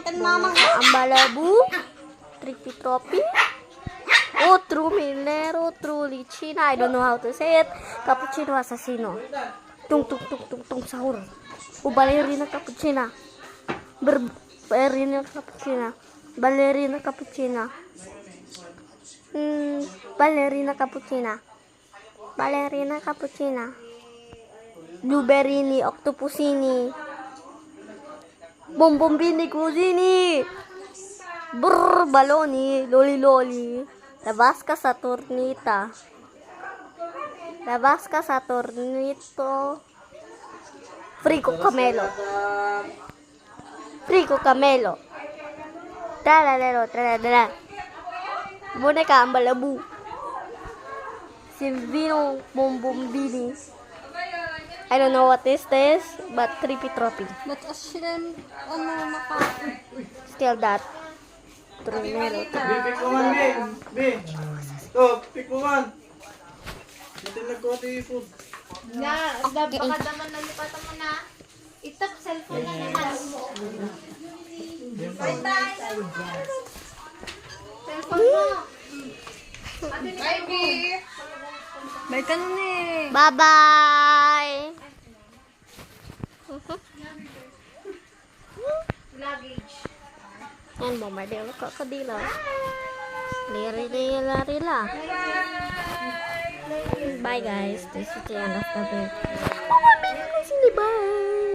Ambalabu, Trippy Troppy. Oh, true Minero, truly China. I don't know how to say it. Cappuccino Assassino. Tung tung tung tung tung sahur. Oh, ballerina cappuccina. Ballerina cappuccina. Ballerina cappuccina. Ballerina cappuccina. Ballerina cappuccina. Blueberry octopusini. Bombombini cusini. Brr, baloni, loli loli. Labas ka sa turnita. Labas ka sa turnito. Frico Camelo. Frico Camelo. Tralalero, tralalera. Boneka Ambalabu. Silvino Bombombini. I don't know what is this, but Trippy Troppy. But a shrimp, Still that. Trunero. Pick one, B. Oh, pick one. Natin nagkuha yung food. nga, baka naman nalipatan mo na. Itap cellphone na naman. Cellphone mo. Baby. May tanong eh. Bye-bye! Luggage. Yan, bombardier ng krokodilo. Lari-lari-la. Bye guys. This is the end of the video. Oh, my baby, bye!